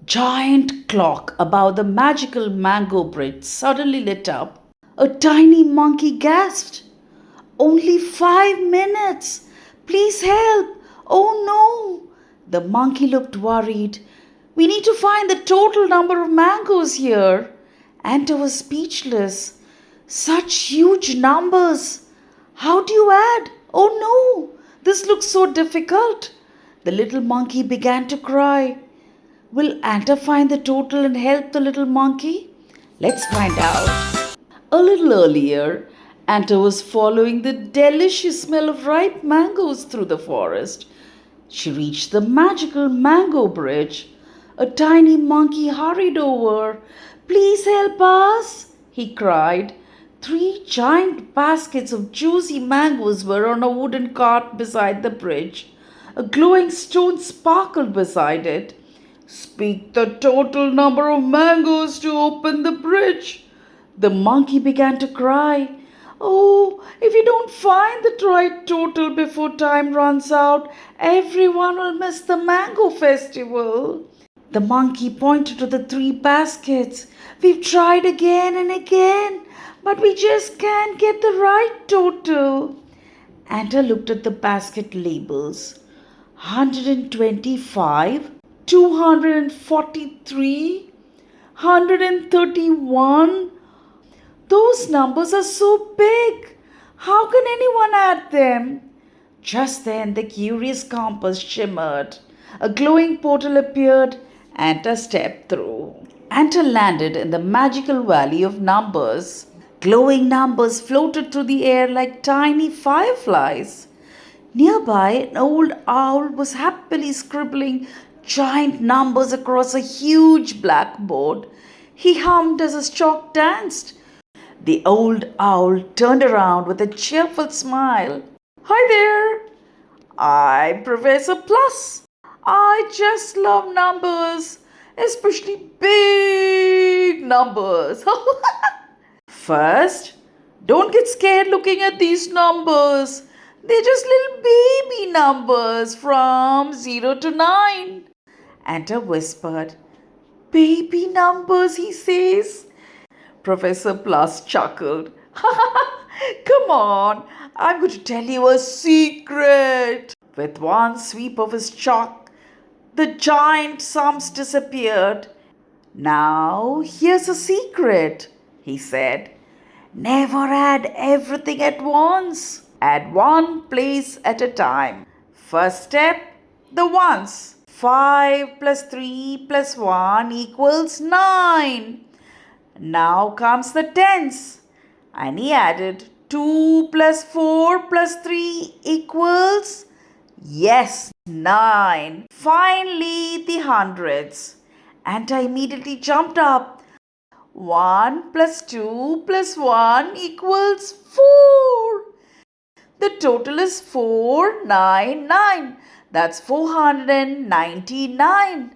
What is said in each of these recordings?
giant clock above the magical mango bridge suddenly lit up. A tiny monkey gasped. Only 5 minutes! Please help! Oh no! The monkey looked worried. We need to find the total number of mangoes here. Anta was speechless. Such huge numbers! How do you add? Oh no! This looks so difficult. The little monkey began to cry. Will Anta find the total and help the little monkey? Let's find out. A little earlier, Anta was following the delicious smell of ripe mangoes through the forest. She reached the magical mango bridge. A tiny monkey hurried over. Please help us, he cried. 3 giant baskets of juicy mangoes were on a wooden cart beside the bridge. A glowing stone sparkled beside it. Speak the total number of mangoes to open the bridge. The monkey began to cry. Oh, if you don't find the right total before time runs out, everyone will miss the mango festival. The monkey pointed to the 3 baskets. We've tried again and again, but we just can't get the right total. Anta looked at the basket labels. 125, 243, 131. Those numbers are so big. How can anyone add them? Just then the curious compass shimmered. A glowing portal appeared. Anta stepped through. Anta landed in the magical valley of numbers. Glowing numbers floated through the air like tiny fireflies. Nearby, an old owl was happily scribbling giant numbers across a huge blackboard. He hummed as his chalk danced. The old owl turned around with a cheerful smile. Hi there! I'm Professor Plus. I just love numbers, especially big numbers. First, don't get scared looking at these numbers. They're just little baby numbers from 0 to 9. Anta whispered. Baby numbers, he says. Professor Plus chuckled. Come on, I'm going to tell you a secret. With one sweep of his chalk, the giant sums disappeared. Now, here's a secret, he said. Never add everything at once. Add one place at a time. First step, the ones. 5 plus 3 plus 1 equals 9. Now comes the tens. And he added 2 plus 4 plus 3 equals, yes, 9. Finally, the hundreds. Anta immediately jumped up. 1 plus 2 plus 1 equals 4. The total is 499. That's 499.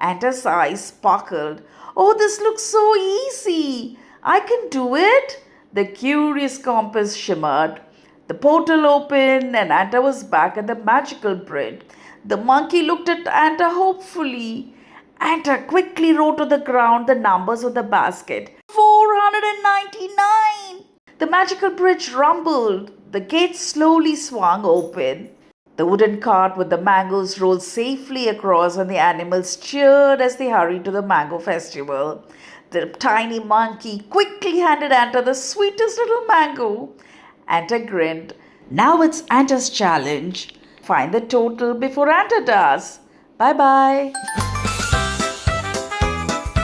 Anta's eyes sparkled. Oh, this looks so easy. I can do it. The curious compass shimmered. The portal opened and Anta was back at the magical bridge. The monkey looked at Anta hopefully. Anta quickly wrote on the ground the numbers of the basket. 499. The magical bridge rumbled. The gates slowly swung open. The wooden cart with the mangoes rolled safely across and the animals cheered as they hurried to the mango festival. The tiny monkey quickly handed Anta the sweetest little mango. Anta grinned. Now it's Anta's challenge. Find the total before Anta does. Bye-bye.